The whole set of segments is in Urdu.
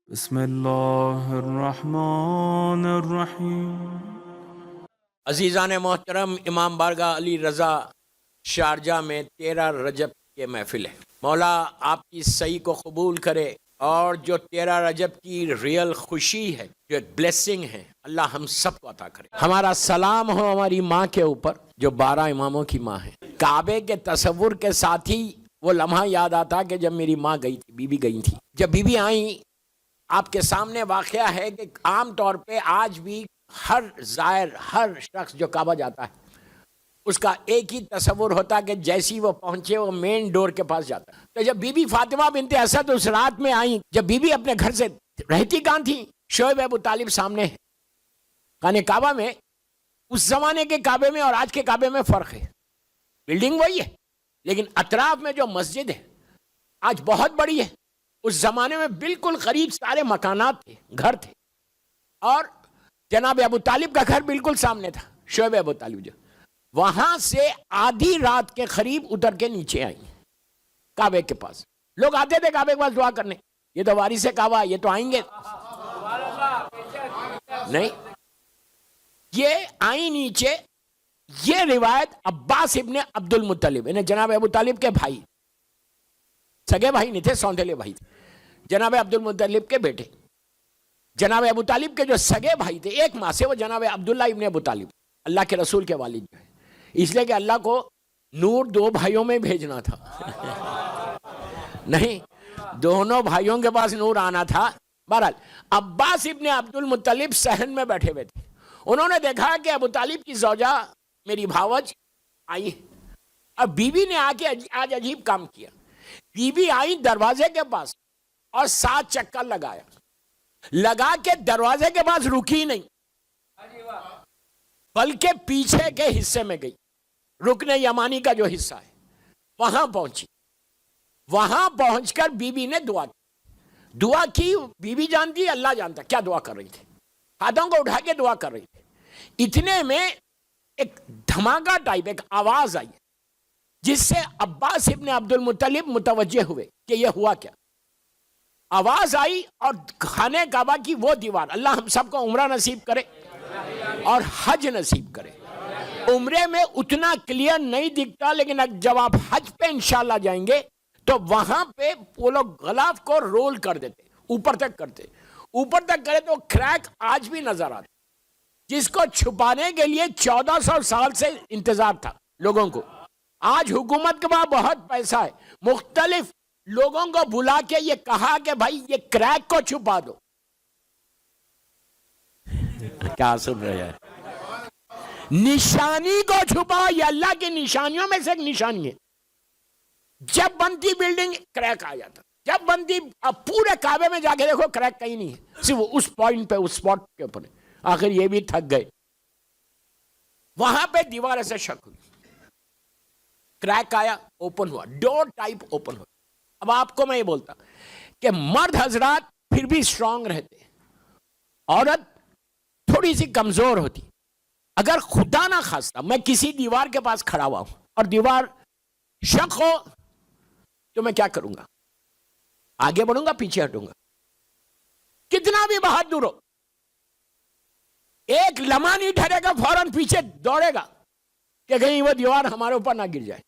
بسم اللہ الرحمن الرحیم۔ عزیزان محترم، امام بارگاہ علی رضا شارجہ میں 13 رجب کے محفل ہے۔ مولا آپ کی صحیح کو قبول کرے، اور جو 13 رجب کی ریئل خوشی ہے، جو ایک بلیسنگ ہے، اللہ ہم سب کو عطا کرے۔ ہمارا سلام ہو ہماری ماں کے اوپر جو 12 اماموں کی ماں ہے۔ کعبے کے تصور کے ساتھ ہی وہ لمحہ یاد آتا کہ جب میری ماں گئی تھی، بی بی گئی تھی۔ جب بی بی آئیں، آپ کے سامنے واقعہ ہے کہ عام طور پہ آج بھی ہر زائر، ہر شخص جو کعبہ جاتا ہے، اس کا ایک ہی تصور ہوتا کہ جیسی وہ پہنچے وہ مین ڈور کے پاس جاتا ہے۔ تو جب بی بی فاطمہ بنت اسد اس رات میں آئیں، جب بی بی اپنے گھر سے رہتی کہاں تھی؟ شعیب ابو طالب سامنے ہے۔ خانہ کعبہ میں اس زمانے کے کعبے میں اور آج کے کعبے میں فرق ہے۔ بلڈنگ وہی ہے، لیکن اطراف میں جو مسجد ہے آج بہت بڑی ہے۔ اس زمانے میں بالکل قریب سارے مکانات تھے، گھر تھے، اور جناب ابو طالب کا گھر بالکل سامنے تھا۔ شعیب ابو طالب جو وہاں سے آدھی رات کے قریب اتر کے نیچے آئی کعبے کے پاس۔ لوگ آتے تھے کعبے کے پاس دعا کرنے، یہ تو وارث کعبہ، یہ تو آئیں گے نہیں، یہ آئی نیچے۔ یہ روایت عباس ابن عبد المطلب، انہیں جناب ابو طالب کے بھائی، سگے بھائی نہیں تھے، سوندھلے بھائی تھے، جناب عبد المطلب کے بیٹے۔ جناب ابو طالب کے جو سگے بھائی تھے ایک ماں سے، وہ جناب عبداللہ ابن ابو طالب، اللہ کے رسول کے والد جو ہے، اس لیے کہ اللہ کو نور 2 بھائیوں میں بھیجنا تھا نہیں، دونوں بھائیوں کے پاس نور آنا تھا۔ بہرحال عباس ابن عبد المطلب صحن میں بیٹھے ہوئے تھے۔ انہوں نے دیکھا کہ ابو طالب کی زوجہ میری بھاوج آئی، اب بی بی نے آ کے آج عجیب کام کیا۔ بی بی آئی دروازے کے پاس اور 7 چکر لگا کے دروازے کے پاس رکی نہیں، بلکہ پیچھے کے حصے میں گئی، رکن یمانی کا جو حصہ ہے وہاں پہنچی۔ وہاں پہنچ کر بی بی نے دعا کی۔ بی بی جانتی، اللہ جانتا کیا دعا کر رہی تھی۔ ہاتھوں کو اٹھا کے دعا کر رہی تھی۔ اتنے میں ایک دھماکہ ٹائپ ایک آواز آئی، جس سے عباس ابن عبد المطلب متوجہ ہوئے کہ یہ ہوا کیا۔ آواز آئی اور خانہ کعبہ کی وہ دیوار، اللہ ہم سب کو عمرہ نصیب کرے اور حج نصیب کرے۔ عمرے میں اتنا کلیئر نہیں دکھتا، لیکن جب آپ حج پہ انشاءاللہ جائیں گے تو وہاں پہ وہ لوگ غلاف کو رول کر دیتے، اوپر تک کرتے، اوپر تک کرے تو کریک آج بھی نظر آتا، جس کو چھپانے کے لیے 1400 سال سے انتظار تھا لوگوں کو۔ آج حکومت کے پاس بہت پیسہ ہے، مختلف لوگوں کو بلا کے یہ کہا کہ بھائی یہ کریک کو چھپا دو۔ کیا سن رہے ہیں؟ نشانی کو چھپاؤ، یہ اللہ کی نشانیوں میں سے ایک نشانی ہے۔ جب بنتی بلڈنگ کریک آ جاتا، جب بنتی، اب پورے کعبے میں جا کے دیکھو کریک کہیں نہیں ہے، صرف اس پوائنٹ پہ، اس سپاٹ کے اوپر۔ آخر یہ بھی تھک گئے، وہاں پہ دیوار ایسے شک ہوئی، کریک آیا، اوپن ہوا، ڈور ٹائپ اوپن ہوا۔ اب آپ کو میں یہ بولتا کہ مرد حضرات پھر بھی اسٹرانگ رہتے، عورت تھوڑی سی کمزور ہوتی۔ اگر خدا نہ خواستہ میں کسی دیوار کے پاس کھڑا ہوا ہوں اور دیوار شک ہو تو میں کیا کروں گا؟ آگے بڑھوں گا، پیچھے ہٹوں گا؟ کتنا بھی بہادر ہو، ایک لمحہ نہیں ٹھہرے گا، فوراً پیچھے دوڑے گا کہ کہیں وہ دیوار ہمارے اوپر نہ گر جائے۔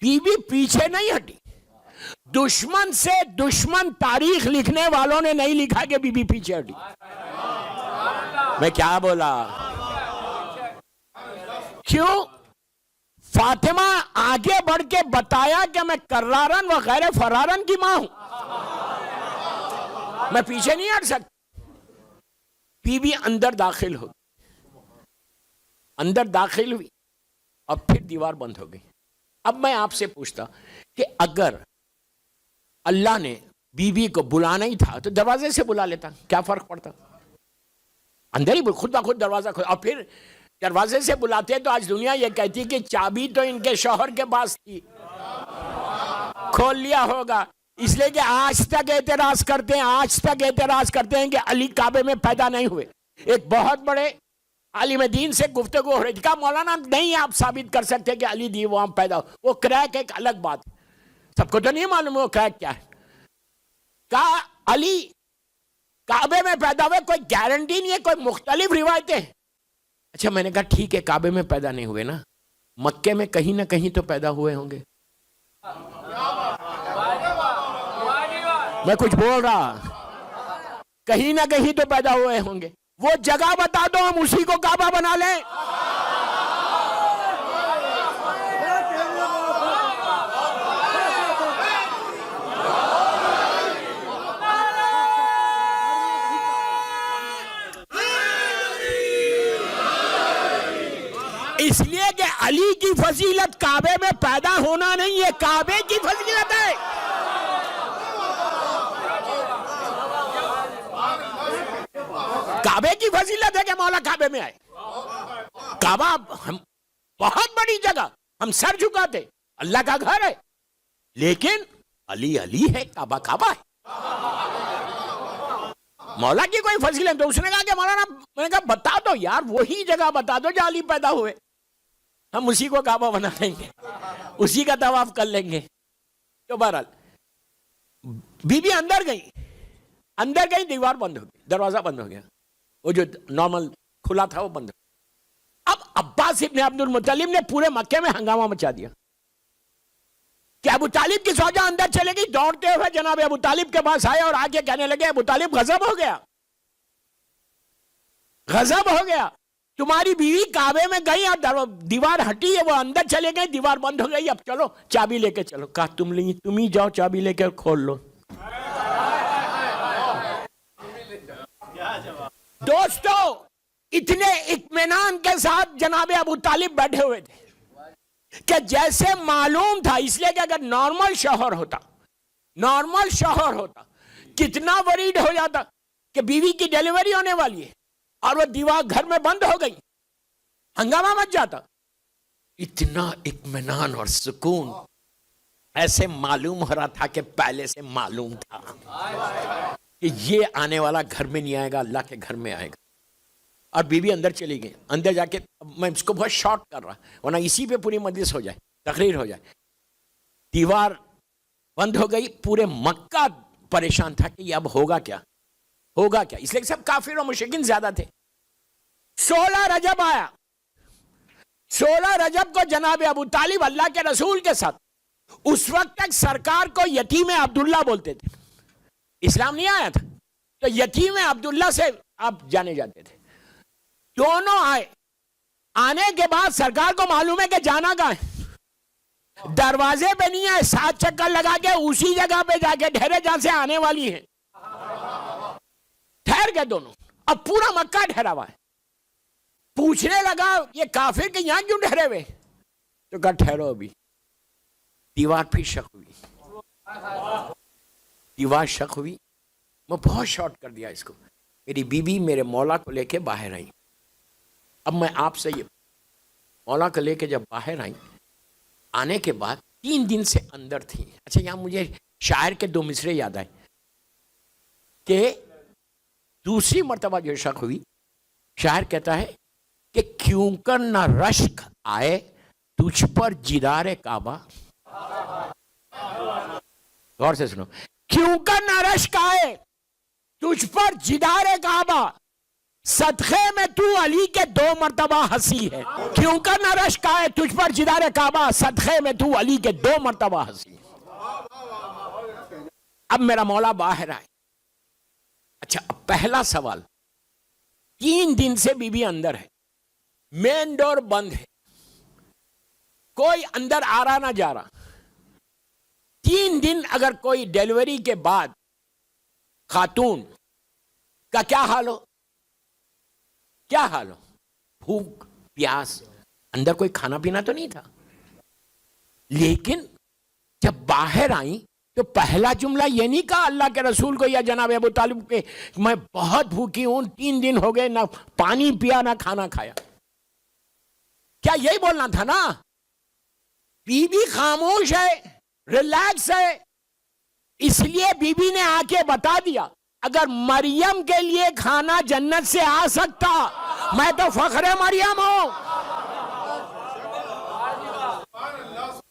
بی بی پیچھے نہیں ہٹی۔ دشمن سے دشمن تاریخ لکھنے والوں نے نہیں لکھا کہ بی بی پیچھے ہٹی۔ میں کیا بولا؟ کیوں؟ فاطمہ آگے بڑھ کے بتایا کہ میں کرارن و غیر فرارن کی ماں ہوں، میں پیچھے نہیں ہٹ سکتا۔ بی بی اندر داخل ہو، اندر داخل ہوئی اور پھر دیوار بند ہو گئی۔ اب میں آپ سے پوچھتا کہ اگر اللہ نے بی بی کو بلانا ہی تھا تو دروازے سے بلا لیتا، کیا فرق پڑتا؟ اندر ہی خود بخود دروازہ کھول، اور پھر دروازے سے بلاتے تو آج دنیا یہ کہتی کہ چابی تو ان کے شوہر کے پاس تھی، کھول لیا ہوگا۔ اس لیے کہ آج تک اعتراض کرتے ہیں کہ علی کعبے میں پیدا نہیں ہوئے۔ ایک بہت بڑے عالم دین سے گفتگو ہو رہی تھی، کہا مولانا نہیں آپ ثابت کر سکتے کہ علی دی وہاں پیدا ہو، وہ کریک ایک الگ بات ہے، سب کو تو نہیں معلوم وہ کریک کیا ہے۔ کہا علی کعبے میں پیدا ہوئے، کوئی گارنٹی نہیں ہے، کوئی مختلف روایتیں. اچھا میں نے کہا ٹھیک ہے کعبے میں پیدا نہیں ہوئے نا، مکے میں کہیں نہ کہیں تو پیدا ہوئے ہوں گے. میں کچھ بول رہا، کہیں نہ کہیں تو پیدا ہوئے ہوں گے. وہ جگہ بتا دو ہم اسی کو کعبہ بنا لیں. اس لیے کہ علی کی فضیلت کعبے میں پیدا ہونا نہیں ہے، کعبے کی فضیلت ہے. کعبے کی فضیلت ہے کہ مولا کعبے میں آئے. کعبہ ہم بہت بڑی جگہ، ہم سر جھکاتے، اللہ کا گھر ہے، لیکن علی علی ہے، کعبہ کعبہ ہے. مولا کی کوئی فضیلت تو اس نے کہا کہ مولانا، میں نے کہا بتا دو یار، وہی جگہ بتا دو جہاں علی پیدا ہوئے، ہم اسی کو کعبہ بنا لیں گے، اسی کا طواف کر لیں گے. تو بہرحال بی بی اندر گئی، دیوار بند ہو گئی، دروازہ بند ہو گیا، وہ جو نارمل کھلا تھا وہ بند ہو گیا. اب عباس ابن عبد المطلب نے پورے مکے میں ہنگامہ مچا دیا کہ ابو طالب کی زوجہ اندر چلے گئی. دوڑتے ہوئے جناب ابو طالب کے پاس آئے اور آگے کہنے لگے ابو طالب غضب ہو گیا، تمہاری بیوی کعبے میں گئی اور دیوار ہٹی ہے، وہ اندر چلے گئے، دیوار بند ہو گئی، اب چلو چابی لے کے چلو. کہا تم ہی جاؤ چابی لے کے کھول لو. دوستو اتنے اطمینان کے ساتھ جناب ابو طالب بیٹھے ہوئے تھے کہ جیسے معلوم تھا، اس لیے کہ اگر نارمل شوہر ہوتا کتنا ورید ہو جاتا کہ بیوی کی ڈیلیوری ہونے والی ہے اور وہ دیوار گھر میں بند ہو گئی، ہنگامہ مچ جاتا. اتنا اطمینان اور سکون ایسے معلوم ہو رہا تھا کہ پہلے سے معلوم تھا کہ یہ آنے والا گھر میں نہیں آئے گا، اللہ کے گھر میں آئے گا. اور بیوی اندر چلی گئی. اندر جا کے میں اس کو بہت شارٹ کر رہا ورنہ اسی پہ پوری مجلس ہو جائے، تقریر ہو جائے. دیوار بند ہو گئی، پورے مکہ پریشان تھا کہ یہ اب ہوگا کیا. اس لیے سب کافر اور مشرکین زیادہ تھے. 16 رجب آیا. 16 رجب کو جناب ابو طالب اللہ کے رسول کے ساتھ، اس وقت تک سرکار کو یتیم عبداللہ بولتے تھے، اسلام نہیں آیا تھا تو یتیم عبداللہ سے آپ جانے جاتے تھے. دونوں آئے. آنے کے بعد سرکار کو معلوم ہے کہ جانا کہاں ہے، دروازے پہ نہیں آئے، 7 چکر لگا کے اسی جگہ پہ جا کے ٹھہرے جہاں سے آنے والی ہیں. ٹھہر گئے دونوں. اب پورا مکہ ٹھہرا ہوا ہے. پوچھنے لگا یہ کافر کہ یہاں کیوں ٹھہرے ہوئے، تو کہا ٹھہرو ابھی. دیوار پھر شک ہوئی. میں بہت شارٹ کر دیا اس کو. میری بیوی میرے مولا کو لے کے باہر آئی. اب میں آپ سے یہ مولا کو لے کے جب باہر آئی، آنے کے بعد 3 دن سے اندر تھی. اچھا یہاں مجھے شاعر کے 2 مصرے یاد آئے کہ دوسری مرتبہ جو شک ہوئی، شاعر کہتا ہے کہ کیوں کر نہ رشک آئے تجھ پر جدار کعبہ. غور سے سنو، کیوں کر نہ رشک آئے تجھ پر جدار کعبہ، صدقے میں تو علی کے 2 مرتبہ ہنسی ہے. کیوں کر نہ رشک آئے تجھ پر جدار کعبہ، صدقے میں تو علی کے 2 مرتبہ ہنسی ہے. اب میرا مولا باہر آئے. اچھا اب پہلا سوال، 3 دن سے بی بی اندر ہے، مین ڈور بند ہے، کوئی اندر آ رہا نہ جا رہا. 3 دن اگر کوئی ڈیلیوری کے بعد خاتون کا کیا حال ہو، بھوک پیاس، اندر کوئی کھانا پینا تو نہیں تھا. لیکن جب باہر آئیں تو پہلا جملہ یہ نہیں کہا اللہ کے رسول کو یا جناب ابو طالب کے میں بہت بھوکی ہوں، 3 دن ہو گئے، نہ پانی پیا نہ کھانا کھایا. کیا یہی بولنا تھا نا؟ بی بی خاموش ہے، ریلیکس ہے. اس لیے بی بی نے آ کے بتا دیا اگر مریم کے لیے کھانا جنت سے آ سکتا، میں تو فخر مریم ہوں.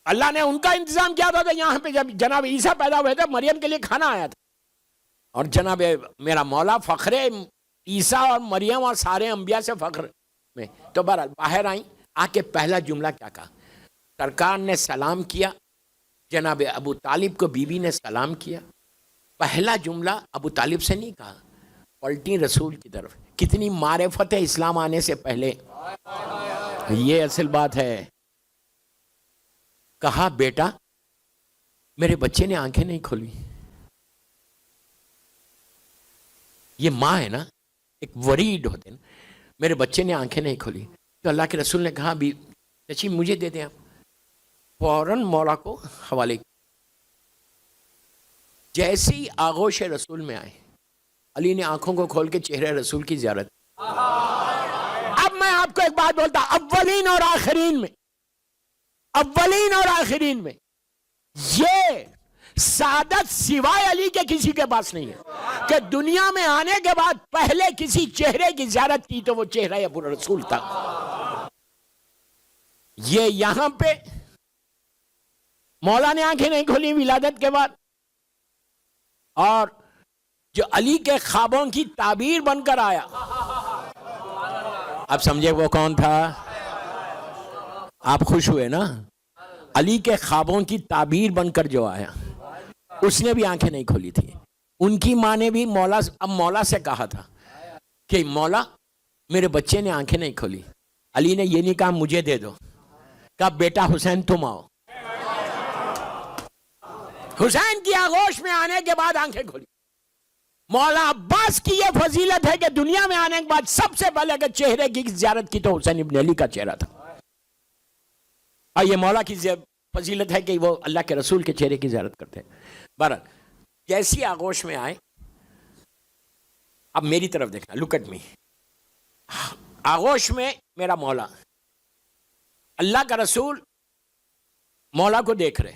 اللہ نے ان کا انتظام کیا تھا کہ یہاں پہ جب جناب عیسیٰ پیدا ہوئے تھے مریم کے لیے کھانا آیا تھا. اور جناب میرا مولا فخر عیسیٰ اور مریم اور سارے انبیاء سے فخر میں. تو بہرحال باہر آئیں، آ کے پہلا جملہ کیا کہا؟ سرکار نے سلام کیا، جناب ابو طالب کو بی بی نے سلام کیا. پہلا جملہ ابو طالب سے نہیں کہا، پلٹی رسول کی طرف. کتنی معرفت ہے اسلام آنے سے پہلے، یہ اصل بات ہے. کہا بیٹا میرے بچے نے آنکھیں نہیں کھولی. یہ ماں ہے نا، ایک وریڈ ہوتے ہیں، میرے بچے نے آنکھیں نہیں کھولی. تو اللہ کے رسول نے کہا بھی چچی مجھے دے دیں آپ. فوراً مولا کو حوالے. جیسے ہی آغوش رسول میں آئے، علی نے آنکھوں کو کھول کے چہرے رسول کی زیارت. اب میں آپ کو ایک بات بولتا، اولین اور آخرین میں یہ سعادت سوائے علی کے کسی کے پاس نہیں ہے کہ دنیا میں آنے کے بعد پہلے کسی چہرے کی زیارت کی تو وہ چہرہ ابو رسول تھا. یہ یہاں پہ مولا نے آنکھیں نہیں کھولی ولادت کے بعد، اور جو علی کے خوابوں کی تعبیر بن کر آیا. اب سمجھے وہ کون تھا؟ آپ خوش ہوئے نا؟ علی کے خوابوں کی تعبیر بن کر جو آیا، اس نے بھی آنکھیں نہیں کھولی تھی. ان کی ماں نے بھی مولا سے کہا تھا کہ مولا میرے بچے نے آنکھیں نہیں کھولی. علی نے یہ نہیں کہا مجھے دے دو، کہا بیٹا حسین تم آؤ. حسین کی آغوش میں آنے کے بعد آنکھیں کھولی. مولا عباس کی یہ فضیلت ہے کہ دنیا میں آنے کے بعد سب سے پہلے اگر چہرے کی زیارت کی تو حسین ابن علی کا چہرہ تھا. اور یہ مولا کی فضیلت ہے کہ وہ اللہ کے رسول کے چہرے کی زیارت کرتے ہیں. بہرحال جیسی آغوش میں آئے، اب میری طرف دیکھنا، لک ایٹ می. آغوش میں میرا مولا، اللہ کا رسول مولا کو دیکھ رہے،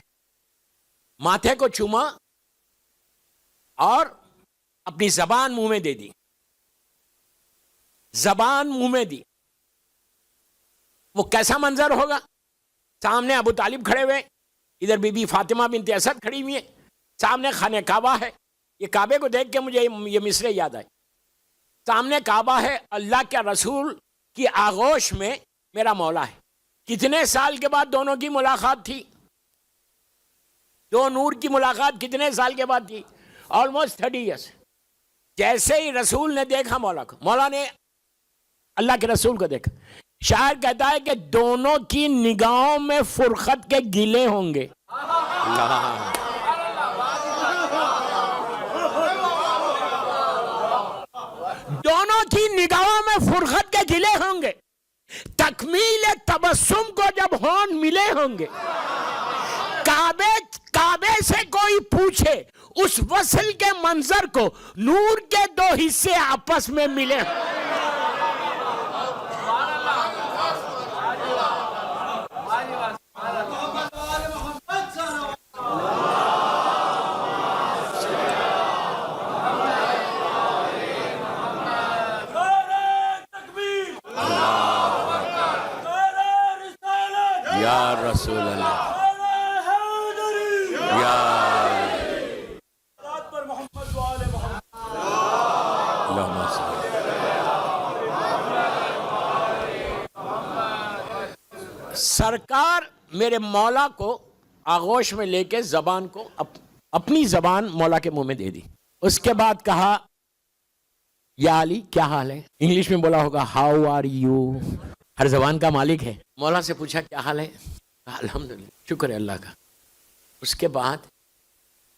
ماتھے کو چوما اور اپنی زبان منہ میں دے دی. زبان منہ میں دی. وہ کیسا منظر ہوگا؟ سامنے ابو طالب کھڑے ہوئے، ادھر بی بی فاطمہ بنت اسد کھڑی ہوئی ہے، سامنے خانہ کعبہ ہے. یہ کعبے کو دیکھ کے مجھے یہ مصرے یاد آئے. سامنے کعبہ ہے، اللہ کے رسول کی آغوش میں میرا مولا ہے. کتنے سال کے بعد دونوں کی ملاقات تھی؟ دو نور کی ملاقات کتنے سال کے بعد تھی؟ Almost 30 years. جیسے ہی رسول نے دیکھا مولا کو، مولا نے اللہ کے رسول کو دیکھا. شاعر کہتا ہے کہ دونوں کی نگاہوں میں فرقت کے گلے ہوں گے. دونوں کی نگاہوں میں فرقت کے گلے ہوں گے. تکمیل تبسم کو جب ہون ملے ہوں گے. کعبے سے کوئی پوچھے اس وصل کے منظر کو، نور کے دو حصے آپس میں ملے. یا رسول اللہ، سرکار میرے مولا کو آغوش میں لے کے زبان کو اپنی زبان مولا کے منہ میں دے دی. اس کے بعد کہا یا علی کیا حال ہے؟ انگلش میں بولا ہوگا ہاؤ آر یو. ہر زبان کا مالک ہے. مولا سے پوچھا کیا حال ہے؟ کہا الحمدللہ، شکر ہے اللہ کا. اس کے بعد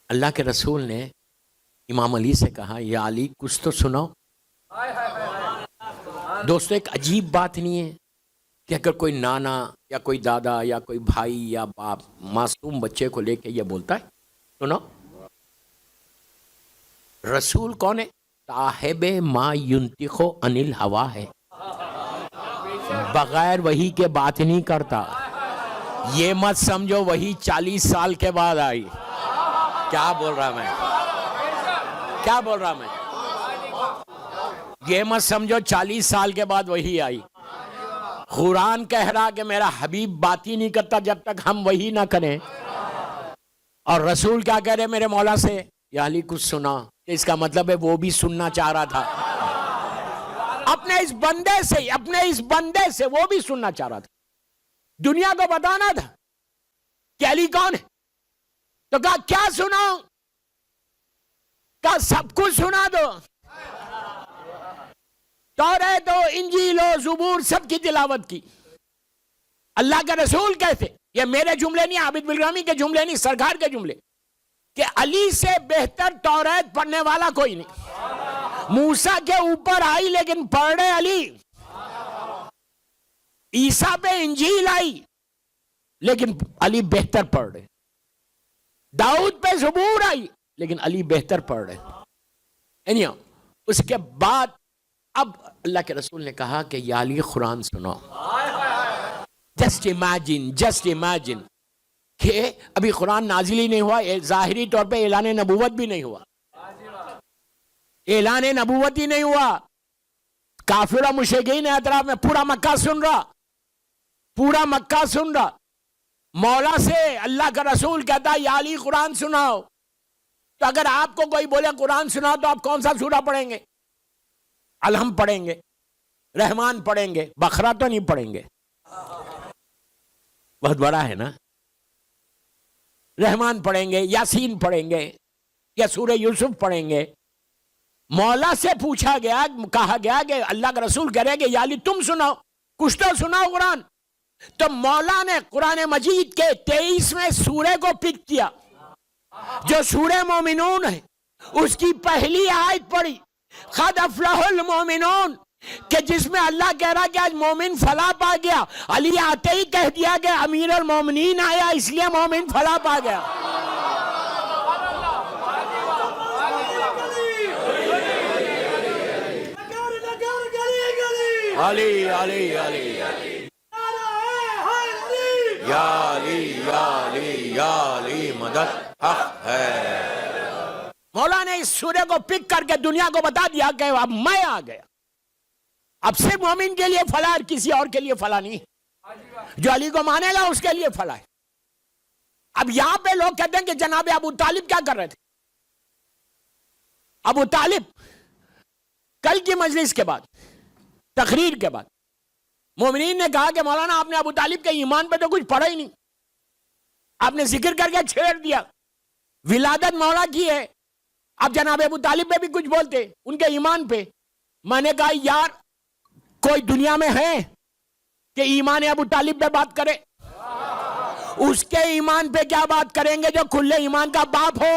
اللہ کے رسول نے امام علی سے کہا یا علی کچھ تو سناؤ. دوستو ایک عجیب بات نہیں ہے کہ اگر کوئی نانا یا کوئی دادا یا کوئی بھائی یا باپ معصوم بچے کو لے کے یہ بولتا ہے سنو. رسول کون ہے؟ صاحب ما ینطق عن الہوا ہے، بغیر وحی کے بات نہیں کرتا. یہ مت سمجھو وحی 40 سال کے بعد آئی. کیا بول رہا میں؟ یہ مت سمجھو 40 سال کے بعد وحی آئی. قرآن کہہ رہا کہ میرا حبیب بات ہی نہیں کرتا جب تک ہم وحی نہ کریں. اور رسول کیا کہہ رہے میرے مولا سے؟ یا علی کچھ سنا. اس کا مطلب ہے وہ بھی سننا چاہ رہا تھا. اپنے اس بندے سے وہ بھی سننا چاہ رہا تھا. دنیا کو بتانا تھا کہ علی کون ہے. تو کہا کیا سناؤں؟ کہا سب کچھ سنا دو. توریت و انجیل و زبور سب کی تلاوت کی. اللہ کے رسول کہتے، یہ میرے جملے نہیں، عابد بالغرامی کے جملے نہیں، سرکار کے جملے، کہ علی سے بہتر توریت پڑھنے والا کوئی نہیں. موسیٰ کے اوپر آئی لیکن پڑھ رہے علی. عیسیٰ پہ انجیل آئی لیکن علی بہتر پڑھ رہے. داؤد پہ زبور آئی لیکن علی بہتر پڑھ رہے. اس کے بعد اب اللہ کے رسول نے کہا کہ یا علی قرآن سنو. جسٹ امیجن کہ ابھی قرآن نازل ہی نہیں ہوا، ظاہری طور پہ اعلان نبوت بھی نہیں ہوا. اعلان نبوت ہی نہیں ہوا. کافر و مشرکین اطراف میں پورا مکہ سن رہا. مولا سے اللہ کا رسول کہتا یا علی قرآن سناؤ. تو اگر آپ کو کوئی بولے قرآن سناؤ تو آپ کون سا سورہ پڑھیں گے؟ الحم پڑھیں گے، رحمان پڑھیں گے، بقرہ تو نہیں پڑھیں گے. بہت بڑا ہے نا. رحمان پڑھیں گے، یاسین پڑھیں گے یا سورہ یوسف پڑھیں گے. مولا سے پوچھا گیا، کہا گیا کہ اللہ کا رسول کہہ رہے کہ یا علی تم سناؤ، کچھ تو سناؤ قرآن. تو مولا نے قرآن مجید کے 23ویں سورے کو پک کیا جو سورہ مومنون ہے. اس کی پہلی آیت پڑھی قد افلح المومنون، کہ جس میں اللہ کہہ رہا کہ آج مومن فلاح پا گیا. علی آتے ہی کہہ دیا کہ امیر المومنین آیا اس لیے مومن فلاح پا گیا. علی علی علی یا علی یا علی یا علی مدد حق ہے. مولا نے اس سورے کو پک کر کے دنیا کو بتا دیا کہ اب میں آ گیا. اب صرف مومن کے لیے فلاح، کسی اور کے لیے فلاح نہیں. جو علی کو مانے گا اس کے لیے فلاح ہے. اب یہاں پہ لوگ کہتے ہیں کہ جناب ابو طالب کیا کر رہے تھے. ابو طالب کل کی مجلس کے بعد، تقریر کے بعد، مومنین نے کہا کہ مولانا آپ نے ابو طالب کے ایمان پہ تو کچھ پڑھا ہی نہیں. آپ نے ذکر کر کے چھیڑ دیا. ولادت مولا کی ہے، اب جناب ابو طالب پہ بھی کچھ بولتے ان کے ایمان پہ. میں نے کہا یار کوئی دنیا میں ہے کہ ایمان ابو طالب پہ بات کرے؟ اس کے ایمان پہ کیا بات کریں گے جو کھلے ایمان کا باپ ہو.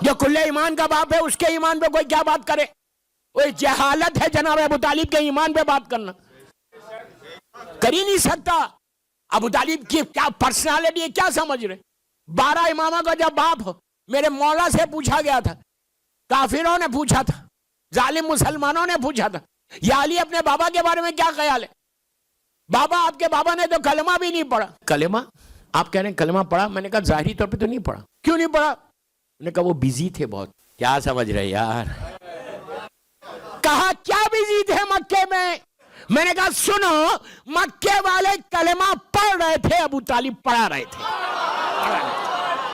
جو کھلے ایمان کا باپ ہے اس کے ایمان پہ کوئی کیا بات کرے؟ کوئی جہالت ہے جناب ابو طالب کے ایمان پہ بات کرنا. کر ہی نہیں سکتا. ابو طالب کی کیا پرسنالٹی ہے، کیا سمجھ رہے؟ 12 امامہ کا جب باپ ہو. میرے مولا سے پوچھا گیا تھا، کافروں نے پوچھا تھا، ظالم مسلمانوں نے پوچھا تھا یا علی اپنے بابا کے بارے میں کیا خیال ہے؟ بابا آپ کے بابا نے تو کلمہ بھی نہیں پڑھا. کلمہ آپ کہہ رہے ہیں کلمہ پڑھا؟ میں نے کہا ظاہری طور پہ تو نہیں پڑھا. کیوں نہیں پڑھا؟ میں نے کہا وہ بیزی تھے بہت. کیا سمجھ رہے یار؟ کہا کیا بیزی تھے مکے میں؟ میں نے کہا سنو، مکے والے کلمہ پڑھ رہے تھے، ابو طالب پڑھا رہے تھے.